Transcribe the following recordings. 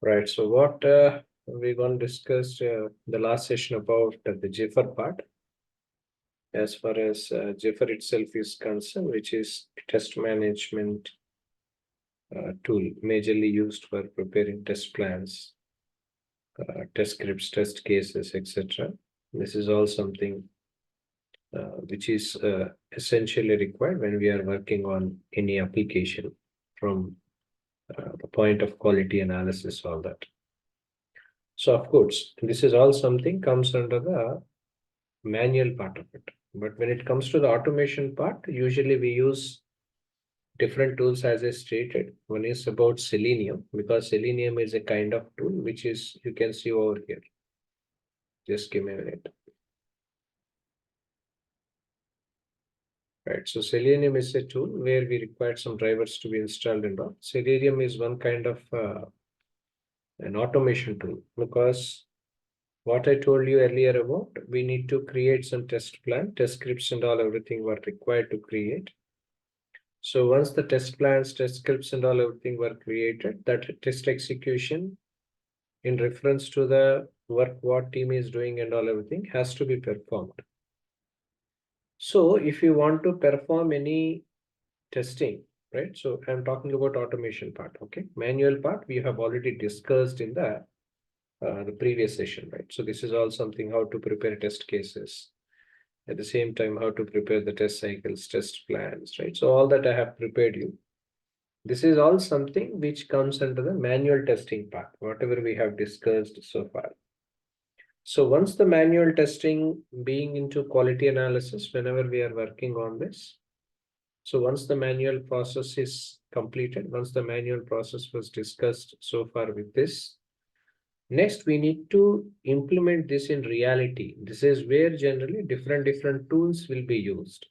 Right. So what we're going to discuss the last session about the Jaffer part, as far as Jaffer itself is concerned, which is a test management tool majorly used for preparing test plans, test scripts, test cases, etc. This is all something which is essentially required when we are working on any application from the point of quality analysis, all that. So of course, this is all something comes under the manual part of it. But when it comes to the automation part, usually we use different tools as I stated. One is about Selenium, because Selenium is a kind of tool which is you can see over here. Just give me a minute. Right. So Selenium is a tool where we require some drivers to be installed and all. Selenium is one kind of an automation tool, because what I told you earlier about, we need to create some test plan, test scripts and all, everything were required to create. So once the test plans, test scripts and all, everything were created, that test execution in reference to the work what team is doing and all, everything has to be performed. So if you want to perform any testing, right? So I'm talking about automation part, okay? Manual part, we have already discussed in the previous session, right? So this is all something how to prepare test cases. At the same time, how to prepare the test cycles, test plans, right? So all that I have prepared you. This is all something which comes under the manual testing part, whatever we have discussed so far. So once the manual testing being into quality analysis, whenever we are working on this, so once the manual process is completed, once the manual process was discussed so far with this, next we need to implement this in reality. This is where generally different tools will be used.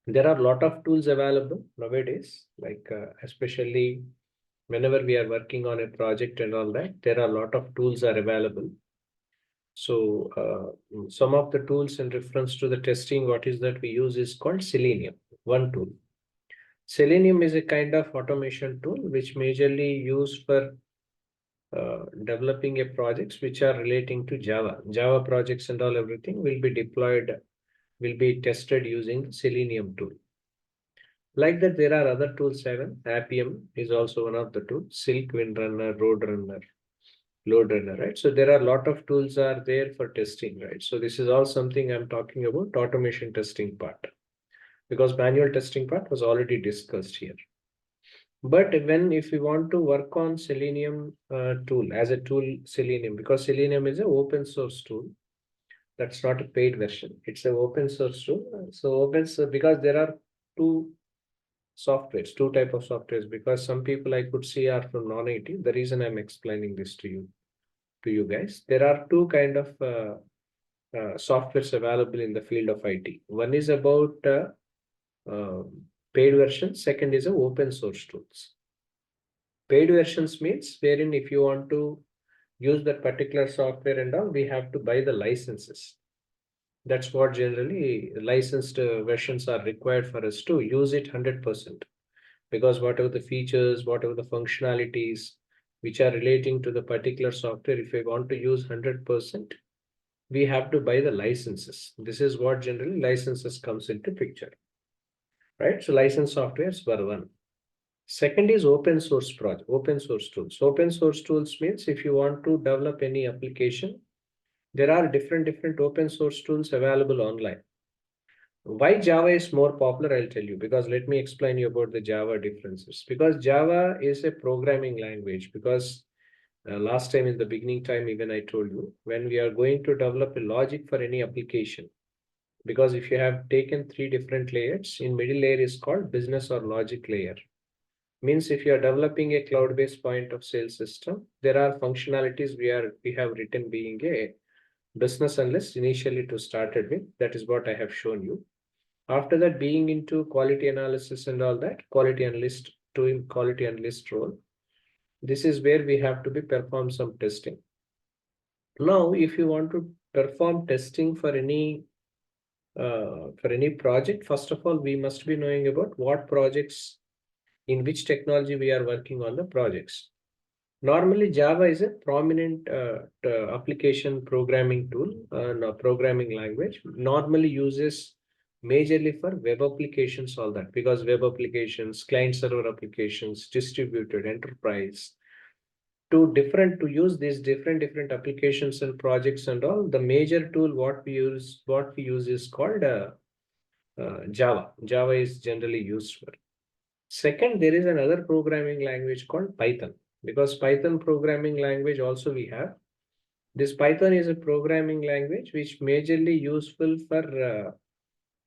There are a lot of tools available nowadays, like especially whenever we are working on a project and all that, there are a lot of tools are available. So some of the tools in reference to the testing, what is that we use is called Selenium, one tool. Selenium is a kind of automation tool which majorly used for developing a projects which are relating to Java projects and all, everything will be deployed, will be tested using Selenium tool. Like that, there are other tools. Appium is also one of the tools. Silk, Windrunner, Roadrunner, Loadrunner, right? So there are a lot of tools are there for testing, right? So this is all something I'm talking about automation testing part, because manual testing part was already discussed here. But if we want to work on Selenium tool as a tool, Selenium, because Selenium is an open source tool. That's not a paid version. It's an open source tool. So open source, because there are two softwares, two type of softwares, because some people I could see are from non-IT. The reason I'm explaining this to you guys, there are two kind of softwares available in the field of IT. One is about paid version. Second is a open source tools. Paid versions means wherein if you want to use that particular software and all, we have to buy the licenses. That's what generally licensed versions are required for us to use it 100%. Because whatever the features, whatever the functionalities which are relating to the particular software, if we want to use 100%, we have to buy the licenses. This is what generally licenses comes into picture, right? So license softwares were one. Second is open source project, open source tools. Open source tools means if you want to develop any application, there are different open source tools available online. Why Java is more popular, I'll tell you, because let me explain you about the Java differences. Because Java is a programming language, because last time in the beginning time, even I told you, when we are going to develop a logic for any application, because if you have taken three different layers, in middle layer is called business or logic layer. Means if you are developing a cloud-based point of sale system, there are functionalities we have written being a business analyst initially to started with. That is what I have shown you. After that, being into quality analysis and all that, quality analyst, doing quality analyst role, this is where we have to be perform some testing. Now, if you want to perform testing for any project, first of all, we must be knowing about what projects, in which technology we are working on the projects. Normally, Java is a prominent application programming tool, no, programming language. Normally uses majorly for web applications, all that, because web applications, client server applications, distributed enterprise, to use these different applications and projects and all. The major tool what we use is called Java. Java is generally used for. Second, there is another programming language called Python, because Python programming language also we have. This Python is a programming language which majorly useful for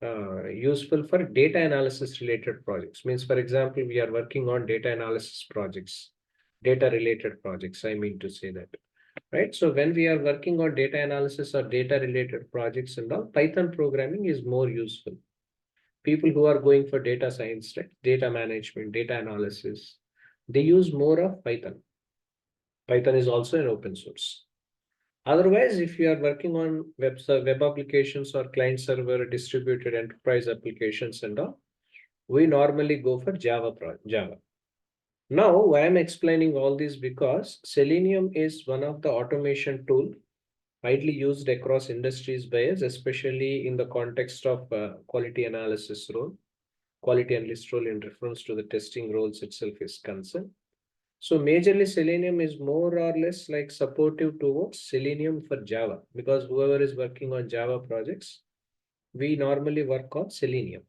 data analysis related projects. Means, for example, we are working on data analysis projects, data related projects. I mean to say that, right? So when we are working on data analysis or data related projects and all, Python programming is more useful. People who are going for data science, right? Data management, data analysis, they use more of Python. Python is also an open source. Otherwise, if you are working on web applications or client server distributed enterprise applications and all, we normally go for Java. Now, I am explaining all this because Selenium is one of the automation tool widely used across industries by us, especially in the context of quality analysis role, quality analyst role in reference to the testing roles itself is concerned. So majorly Selenium is more or less like supportive towards Selenium for Java, because whoever is working on Java projects, we normally work on Selenium.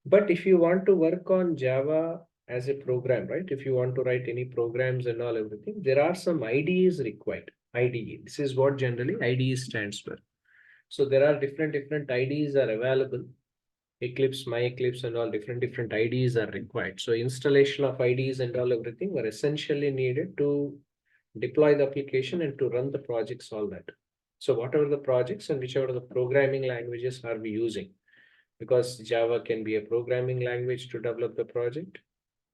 But if you want to work on Java as a program, right? If you want to write any programs and all everything, there are some IDEs required. IDE. This is what generally IDE stands for. So there are different IDEs are available. Eclipse, My Eclipse, and all different IDEs are required. So installation of IDEs and all everything were essentially needed to deploy the application and to run the projects, all that. So whatever the projects and whichever the programming languages are we using, because Java can be a programming language to develop the project,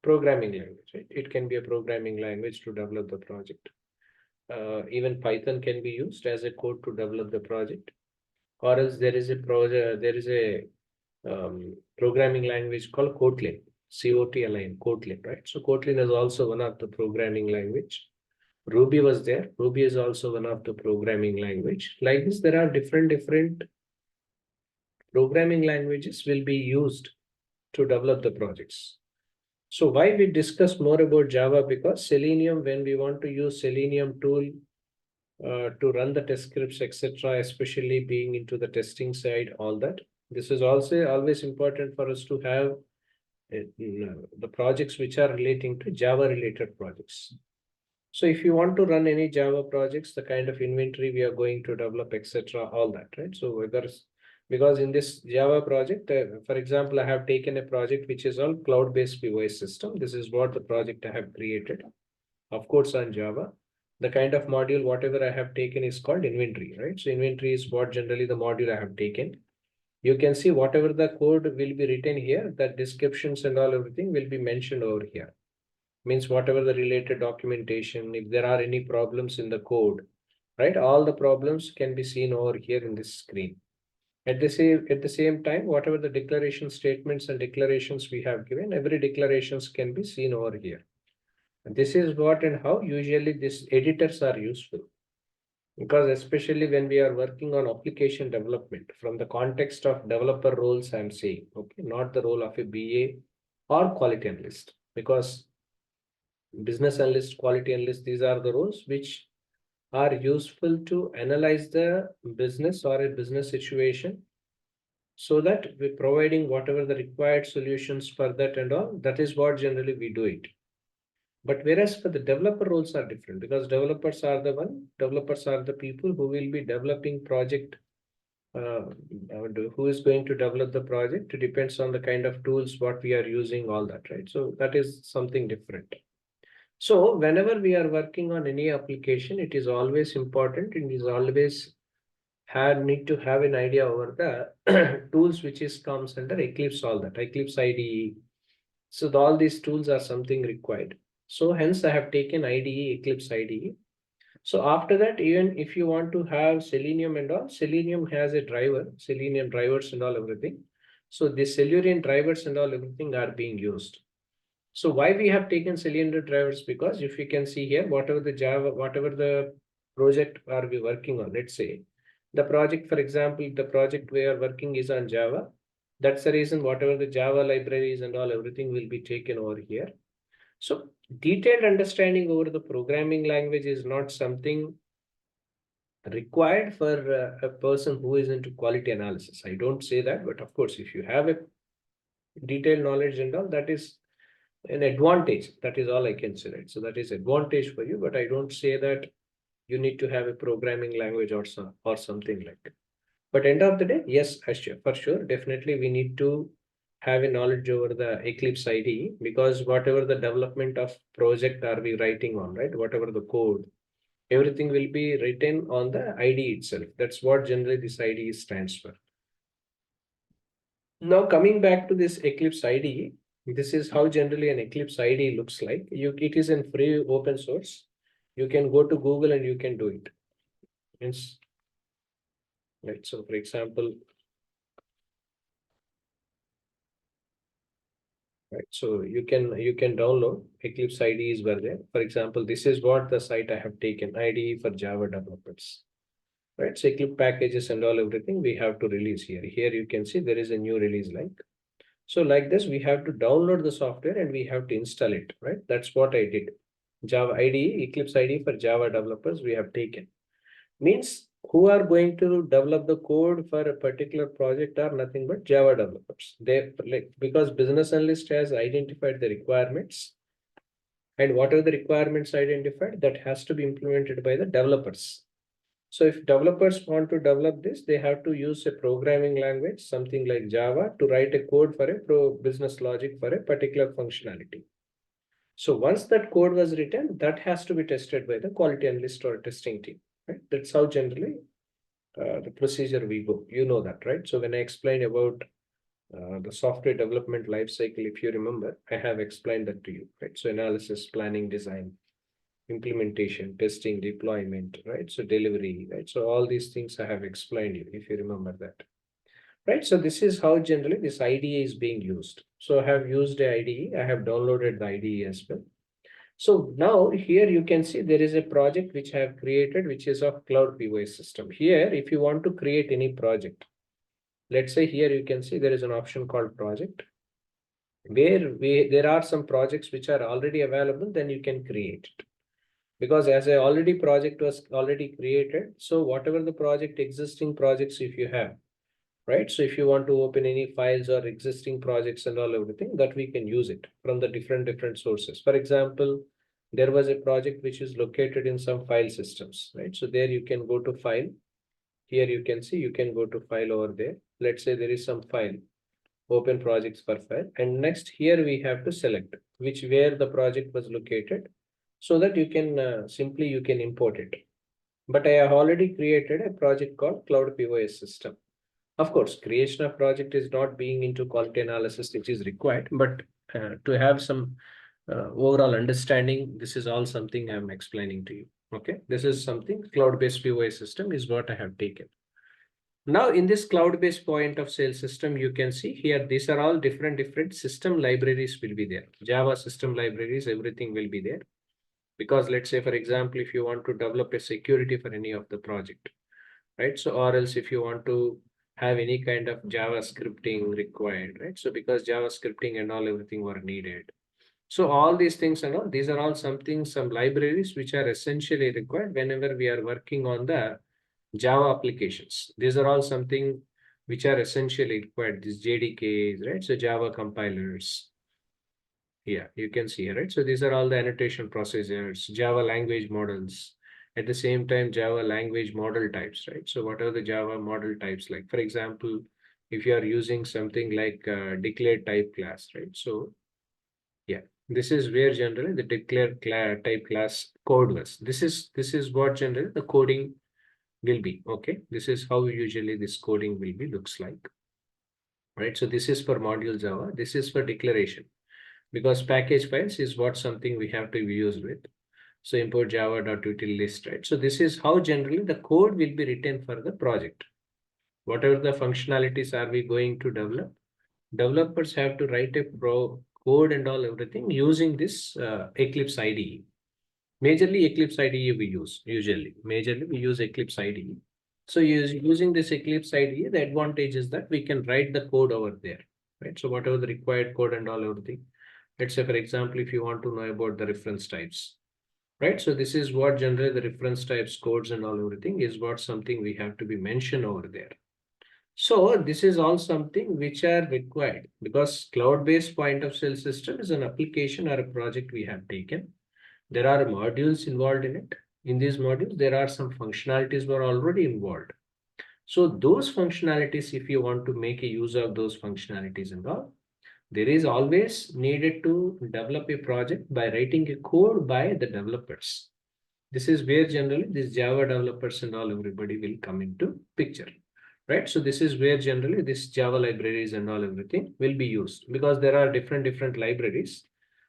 programming language, right? It can be a programming language to develop the project. Even Python can be used as a code to develop the project, or else there is a programming language called Kotlin, COTLIN, Kotlin, right? So Kotlin is also one of the programming language. Ruby was there. Ruby is also one of the programming language. Like this, there are different programming languages will be used to develop the projects. So why we discuss more about Java? Because Selenium, when we want to use Selenium tool to run the test scripts, etc., especially being into the testing side, all that. This is also always important for us to have the projects which are relating to Java related projects. So if you want to run any Java projects, the kind of inventory we are going to develop, etc., all that, right? So whether because in this Java project, for example, I have taken a project which is all cloud-based POS system. This is what the project I have created, of course, on Java. The kind of module, whatever I have taken is called inventory, right? So inventory is what generally the module I have taken. You can see whatever the code will be written here, the descriptions and all everything will be mentioned over here. Means whatever the related documentation, if there are any problems in the code, right? All the problems can be seen over here in this screen. At the same time, whatever the declaration statements and declarations we have given, every declarations can be seen over here. And this is what and how usually these editors are useful. Because especially when we are working on application development, from the context of developer roles, I'm saying, okay, not the role of a BA or quality analyst. Because business analyst, quality analyst, these are the roles which are useful to analyze the business or a business situation, so that we're providing whatever the required solutions for that and all. That is what generally we do it. But whereas for the developer roles are different, because developers are the people who will be developing project, who is going to develop the project. It depends on the kind of tools what we are using, all that, right? So that is something different. So whenever we are working on any application, it is always important. It is always need to have an idea over the tools which is comes under Eclipse, all that, Eclipse IDE. So all these tools are something required. So hence I have taken IDE, Eclipse IDE. So after that, even if you want to have Selenium and all, Selenium has a driver, Selenium drivers and all everything. So the Selenium drivers and all everything are being used. So why we have taken Selenium drivers? Because if you can see here, whatever the project are we working on, let's say the project, for example, the project we are working is on Java. That's the reason whatever the Java libraries and all, everything will be taken over here. So detailed understanding over the programming language is not something required for a person who is into quality analysis. I don't say that, but of course, if you have a detailed knowledge and all, that is an advantage. That is all I can say, right? So that is advantage for you, but I don't say that you need to have a programming language or something like that. But end of the day, yes, for sure, definitely we need to have a knowledge over the Eclipse IDE, because whatever the development of project are we writing on, right? Whatever the code, everything will be written on the IDE itself. That's what generally this IDE stands for. Now coming back to this Eclipse IDE, this is how generally an Eclipse IDE looks like. It is in free open source. You can go to Google and you can do it. Right. So for example, right. So you can download Eclipse IDEs were there. For example, this is what the site I have taken, IDE for Java developers. Right. So Eclipse packages and all everything we have to release here. Here you can see there is a new release link. So like this, we have to download the software and we have to install it, right? That's what I did. Java IDE, Eclipse IDE for Java developers we have taken. Means who are going to develop the code for a particular project are nothing but Java developers. They like, because business analyst has identified the requirements, and whatever the requirements identified, that has to be implemented by the developers. So if developers want to develop this, they have to use a programming language, something like Java, to write a code for a business logic for a particular functionality. So once that code was written, that has to be tested by the quality analyst or testing team. Right? That's how generally the procedure we go. You know that, right? So when I explain about the software development lifecycle, if you remember, I have explained that to you, right? So analysis, planning, design, implementation, testing, deployment, right? So delivery, right? So all these things I have explained you, if you remember that, right? So this is how generally this IDE is being used. So I have used the IDE, I have downloaded the IDE as well. So now here you can see there is a project which I have created, which is of cloud POS system. Here, if you want to create any project, let's say here you can see there is an option called project, where there are some projects which are already available, then you can create it. Because as a already project was already created, so whatever the project, existing projects, if you have, right? So if you want to open any files or existing projects and all everything, that we can use it from the different sources. For example, there was a project which is located in some file systems, right? So there you can go to file. Here you can see you can go to file over there. Let's say there is some file, open projects per file. And next here we have to select where the project was located, so that you can simply you can import it. But I have already created a project called Cloud POS System. Of course, creation of project is not being into quality analysis, which is required, but to have some overall understanding, this is all something I'm explaining to you. Okay, this is something cloud-based POS system is what I have taken. Now in this cloud-based point of sale system, you can see here, these are all different system libraries will be there. Java system libraries, everything will be there. Because let's say, for example, if you want to develop a security for any of the project, right? So, or else if you want to have any kind of Java scripting required, right? So because Java scripting and all everything were needed. So all these things and all, these are all some libraries which are essentially required whenever we are working on the Java applications. These are all something which are essentially required, these JDKs, right? So Java compilers. Yeah, you can see here, right? So these are all the annotation procedures, Java language models. At the same time, Java language model types, right? So what are the Java model types like? For example, if you are using something like declared type class, right? So yeah, this is where generally the declared type class code was. This is what generally the coding will be. Okay, this is how usually this coding will be looks like, right? So this is for module Java. This is for declaration, because package files is what something we have to be used with. So import java.util list, right? So this is how generally the code will be written for the project. Whatever the functionalities are we going to develop, developers have to write a code and all everything using this Eclipse IDE. Majorly Eclipse IDE we use usually. Majorly we use Eclipse IDE. So using this Eclipse IDE, the advantage is that we can write the code over there, right? So whatever the required code and all everything. Let's say, for example, if you want to know about the reference types, right? So this is what generally the reference types, codes and all everything is what something we have to be mentioned over there. So this is all something which are required because cloud-based point of sale system is an application or a project we have taken. There are modules involved in it. In these modules, there are some functionalities were already involved. So those functionalities, if you want to make a use of those functionalities and all, there is always needed to develop a project by writing a code by the developers. This is where generally these Java developers and all everybody will come into picture, right? So this is where generally this Java libraries and all everything will be used because there are different libraries.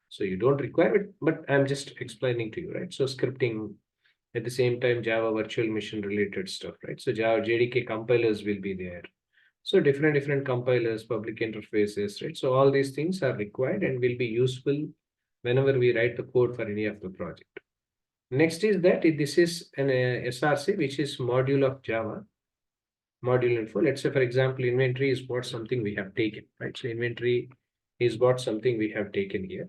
So you don't require it, but I'm just explaining to you, right? So scripting at the same time, Java virtual machine related stuff, right? So Java JDK compilers will be there. So different compilers, public interfaces, right? So all these things are required and will be useful whenever we write the code for any of the project. Next is that this is an SRC, which is module of Java, module info. Let's say, for example, inventory is what something we have taken, right? So inventory is what something we have taken here.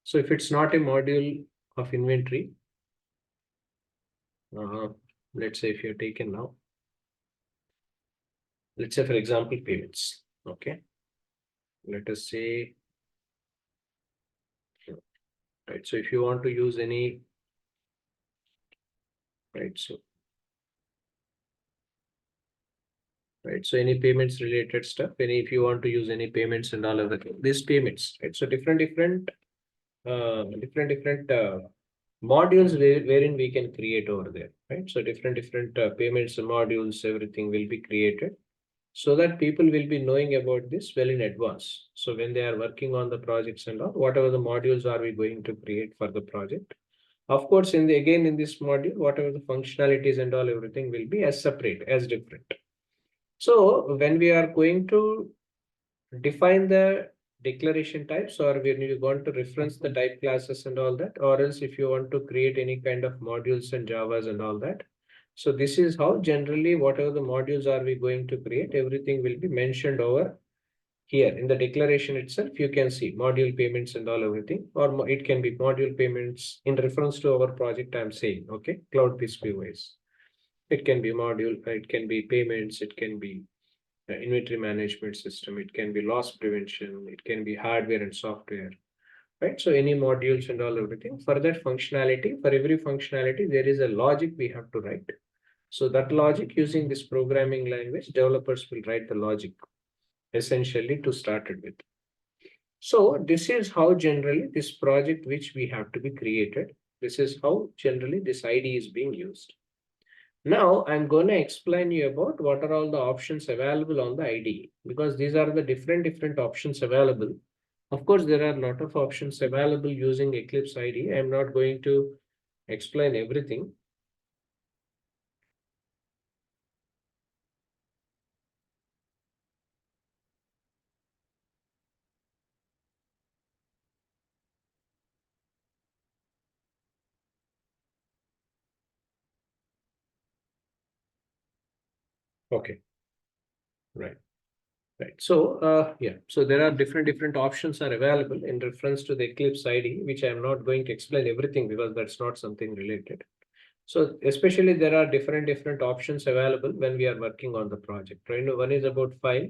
So if it's not a module of inventory, let's say if you're taken now, let's say, for example, payments, okay? Let us say, right? So if you want to use any, right? So, right? So any payments related stuff, if you want to use any payments and all of that, these payments, right? So different modules wherein we can create over there, right? So different payments and modules, everything will be created so that people will be knowing about this well in advance. So when they are working on the projects and all, whatever the modules are we going to create for the project. Of course, in this module, whatever the functionalities and all, everything will be as separate, as different. So when we are going to define the declaration types, or when you want to reference the type classes and all that, or else if you want to create any kind of modules and Javas and all that. So this is how generally whatever the modules are we going to create, everything will be mentioned over here in the declaration itself. You can see module payments and all everything, or it can be module payments in reference to our project. I'm saying, okay, cloud PSP wise. It can be module, it can be payments, it can be inventory management system, it can be loss prevention, it can be hardware and software, right? So any modules and all everything. For that functionality, for every functionality, there is a logic we have to write. So that logic, using this programming language, developers will write the logic essentially to start it with. So this is how generally this project which we have to be created. This is how generally this ID is being used. Now I'm going to explain you about what are all the options available on the IDE, because these are the different options available. Of course, there are a lot of options available using Eclipse IDE. I'm not going to explain everything. Okay, right. Right. So, yeah, so there are different options are available in reference to the Eclipse IDE, which I'm not going to explain everything because that's not something related. So especially there are different options available when we are working on the project, right? One is about file.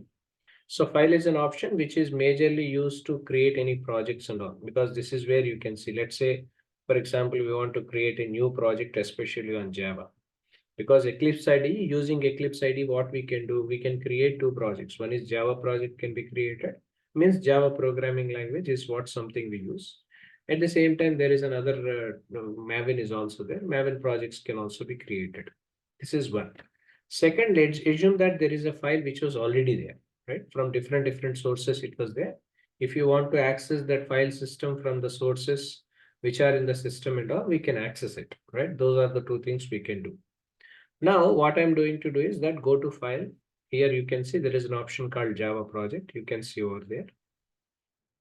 So file is an option which is majorly used to create any projects and all, because this is where you can see, let's say, for example, we want to create a new project, especially on Java. Because Eclipse IDE, using Eclipse IDE, what we can do, we can create two projects. One is Java project can be created, means Java programming language is what something we use. At the same time, there is another, Maven is also there. Maven projects can also be created. This is one. Second, let's assume that there is a file which was already there, right? From different sources, it was there. If you want to access that file system from the sources which are in the system and all, we can access it, right? Those are the two things we can do. Now, what I'm going to do is that go to file. Here you can see there is an option called Java project. You can see over there.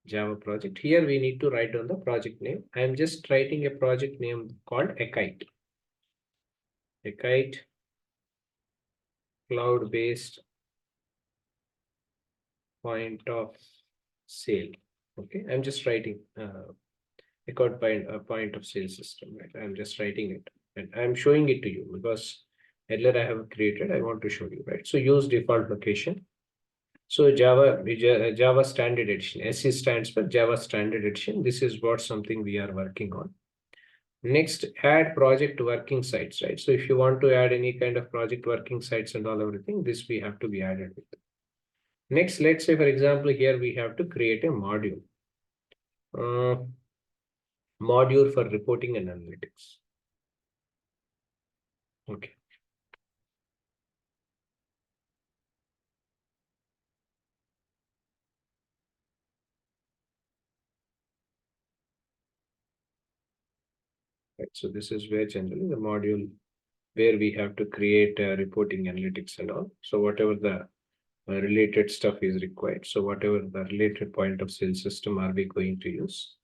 Java project. Here we need to write down the project name. I am just writing a project name called Eclipse. Eclipse cloud-based point of sale. Okay, I'm just writing a point of sale system, right? I'm just writing it and I'm showing it to you because earlier I have created, I want to show you, right? So use default location. So Java Standard Edition, SE stands for Java Standard Edition. This is what something we are working on. Next, add project working sites, right? So if you want to add any kind of project working sites and all everything, this we have to be added with. Next, let's say, for example, here we have to create a module. Module for reporting and analytics. Okay. Right. So this is where generally the module where we have to create reporting analytics and all. So whatever the related stuff is required. So whatever the related point of sale system are we going to use?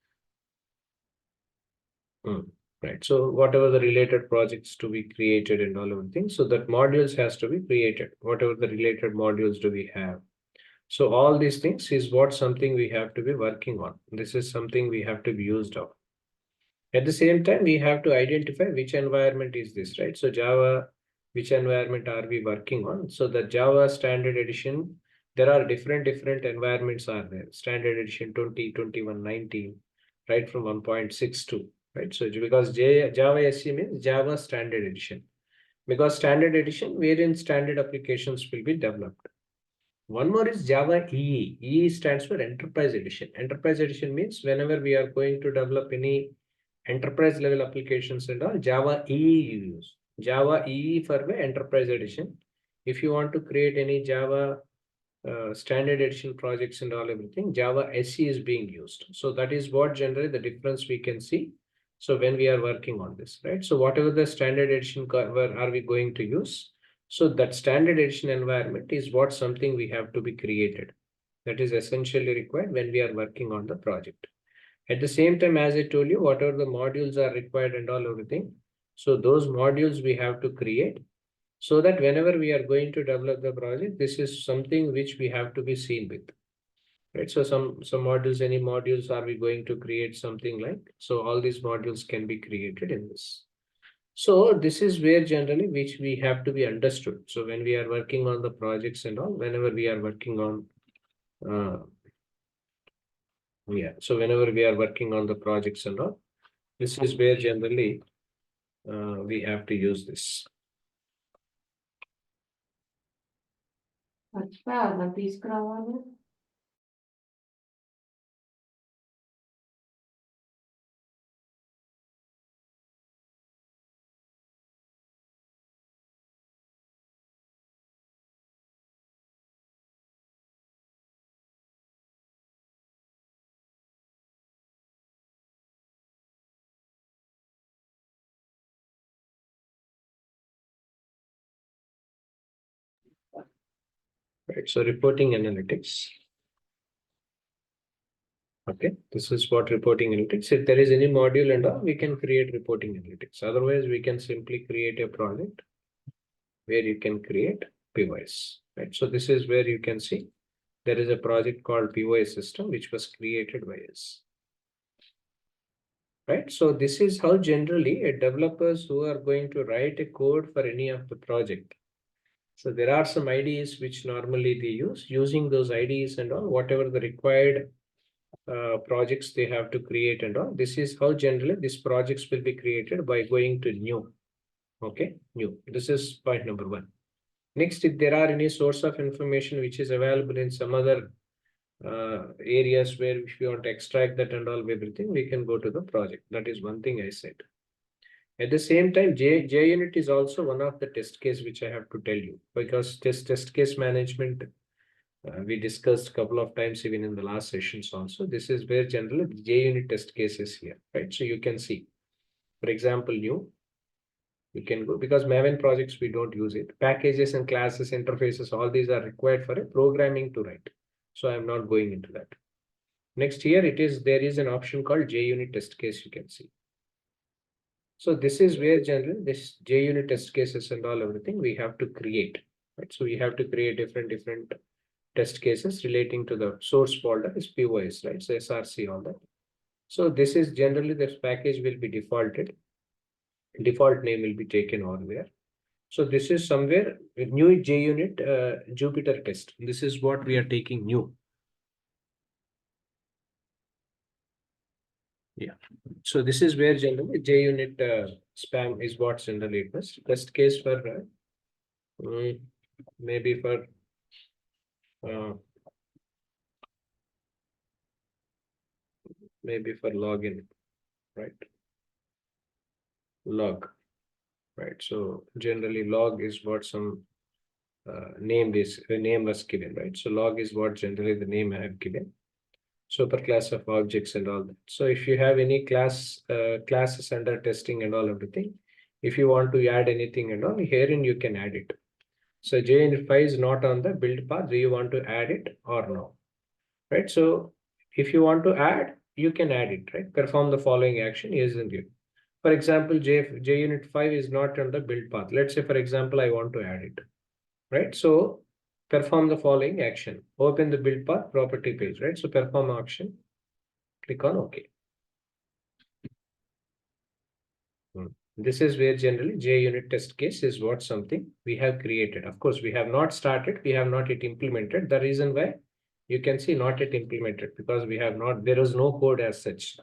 Right. So whatever the related projects to be created and all of the things. So that modules has to be created. Whatever the related modules do we have. So all these things is what something we have to be working on. This is something we have to be used of. At the same time, we have to identify which environment is this, right? So Java, which environment are we working on? So the Java Standard Edition, there are different environments are there. Standard Edition 20, 21, 19, right from 1.62, right? So because Java SE means Java Standard Edition. Because Standard Edition, wherein standard applications will be developed. One more is Java EE. EE stands for Enterprise Edition. Enterprise Edition means whenever we are going to develop any enterprise level applications and all, Java EE you use. Java EE for the Enterprise Edition. If you want to create any Java standard edition projects and all everything, Java SE is being used. So that is what generally the difference we can see. So when we are working on this, right? So whatever the standard edition are we going to use? So that standard edition environment is what something we have to be created. That is essentially required when we are working on the project. At the same time, as I told you, whatever the modules are required and all everything. So those modules we have to create so that whenever we are going to develop the project, this is something which we have to be seen with. Right. So some modules, any modules are we going to create something like, so all these modules can be created in this. So this is where generally which we have to be understood. So when we are working on the projects and all, whenever we are working on so whenever we are working on the projects and all, this is where generally we have to use this. Right. So reporting analytics. Okay, this is what reporting analytics. If there is any module and all, we can create reporting analytics. Otherwise, we can simply create a project where you can create POS. Right. So this is where you can see there is a project called POS system which was created by us. Right. So this is how generally developers who are going to write a code for any of the project. So there are some IDEs which normally they use. Using those IDEs and all, whatever the required projects they have to create and all. This is how generally these projects will be created by going to new. Okay, new. This is point number one. Next, if there are any source of information which is available in some other areas where if you want to extract that and all everything, we can go to the project. That is one thing I said. At the same time, JUnit is also one of the test case which I have to tell you, because test case management we discussed a couple of times even in the last sessions also. This is where generally the JUnit test case is here, right? So you can see, for example, new, you can go, because Maven projects, we don't use it. Packages and classes, interfaces, all these are required for a programming to write. So I'm not going into that. Next here, there is an option called JUnit test case, you can see. So this is where generally this JUnit test cases and all everything we have to create, right? So we have to create different test cases relating to the source folder is POS, right? So SRC, all that. So this is generally this package will be defaulted. Default name will be taken over there. So this is somewhere with new JUnit Jupyter test. This is what we are taking new. Yeah. So this is where generally JUnit spam is what generally it was. Test case for maybe for login, right? Log, right? So generally log is what some name was given, right? So log is what generally the name I have given. Superclass of objects and all that. So if you have any classes under testing and all everything, if you want to add anything and all, herein you can add it. So JUnit5 is not on the build path. Do you want to add it or no? Right. So if you want to add, you can add it, right? Perform the following action, yes and give. For example, JUnit5 is not on the build path. Let's say, for example, I want to add it, right? So perform the following action. Open the build path property page, right? So perform action, click on OK. This is where generally JUnit test case is what something we have created. Of course, we have not started, we have not yet implemented. The reason why you can see not yet implemented because we have not, there is no code as such,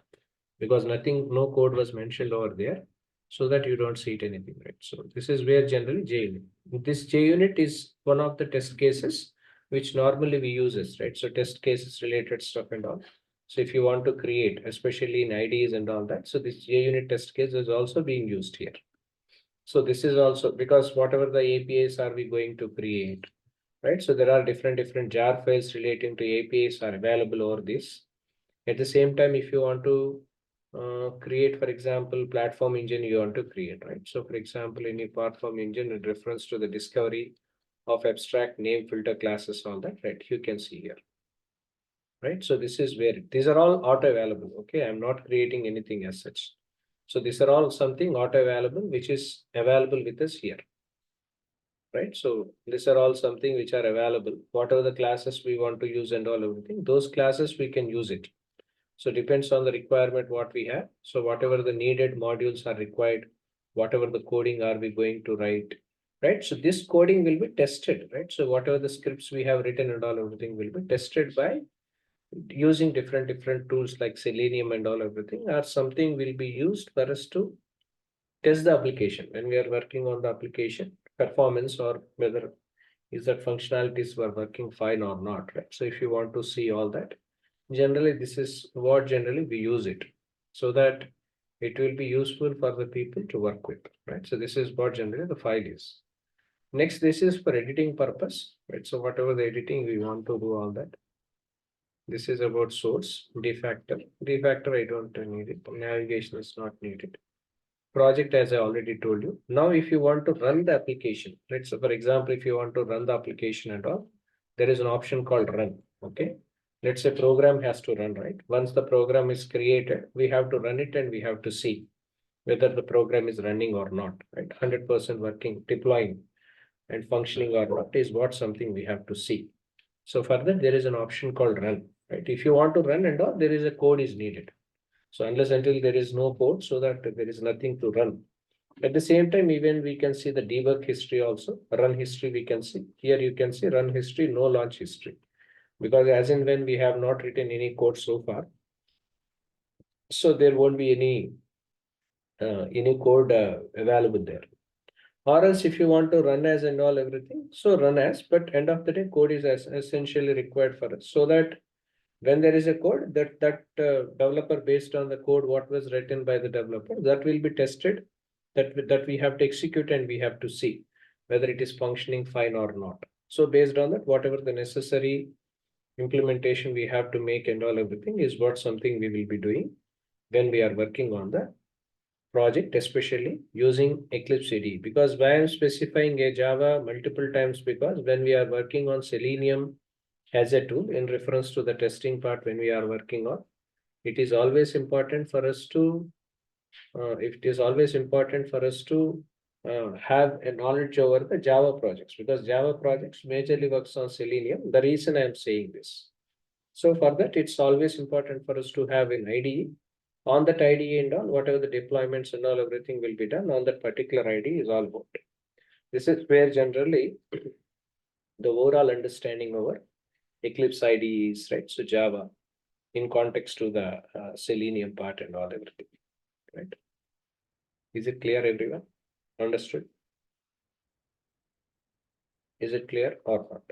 because no code was mentioned over there, so that you don't see it anything, right? So this is where generally JUnit. This JUnit is one of the test cases which normally we use, right? So test cases related stuff and all. So if you want to create, especially in IDs and all that, so this JUnit test case is also being used here. So this is also because whatever the APIs are we going to create, right? So there are different jar files relating to APIs are available over this. At the same time, if you want to create, for example, platform engine you want to create, right? So for example, any platform engine in reference to the discovery of abstract name filter classes, all that, right? You can see here. Right. So this is where these are all auto available. Okay. I'm not creating anything as such. So these are all something auto available, which is available with us here. Right. So these are all something which are available. Whatever the classes we want to use and all everything, those classes we can use it. So depends on the requirement what we have. So whatever the needed modules are required, whatever the coding are we going to write, right? So this coding will be tested, right? So whatever the scripts we have written and all everything will be tested by using different tools like Selenium and all everything, or something will be used for us to test the application when we are working on the application performance, or whether is that functionalities were working fine or not, right? So if you want to see all that, generally this is what generally we use it, so that it will be useful for the people to work with, right? So this is what generally the file is. Next, this is for editing purpose, right? So whatever the editing we want to do all that. This is about source, defactor. Defactor, I don't need it. Navigation is not needed. Project, as I already told you. Now, if you want to run the application, right? So for example, if you want to run the application and all, there is an option called run. Okay. Let's say program has to run, right? Once the program is created, we have to run it and we have to see whether the program is running or not, right? 100% working, deploying and functioning or not is what something we have to see. So further, there is an option called run, right? If you want to run and all, there is a code is needed. So unless until there is no code, so that there is nothing to run. At the same time, even we can see the debug history also, run history we can see. Here you can see run history, no launch history. Because as in when we have not written any code so far, so there won't be any code available there. Or else if you want to run as and all everything, so run as, but end of the day, code is essentially required for us, so that when there is a code that developer based on the code what was written by the developer, that will be tested, that we have to execute and we have to see whether it is functioning fine or not. So based on that, whatever the necessary implementation we have to make and all everything is what something we will be doing when we are working on the project, especially using Eclipse IDE. Because why I'm specifying a Java multiple times, because when we are working on Selenium as a tool in reference to the testing part when we are working on. It is always important for us to have a knowledge over the Java projects, because Java projects majorly works on Selenium. The reason I am saying this. So for that, it's always important for us to have an IDE. On that IDE and all, whatever the deployments and all, everything will be done on that particular IDE is all about. This is where generally the overall understanding over Eclipse IDE is, right? So Java in context to the Selenium part and all everything, right? Is it clear, everyone? Understood? Is it clear or not?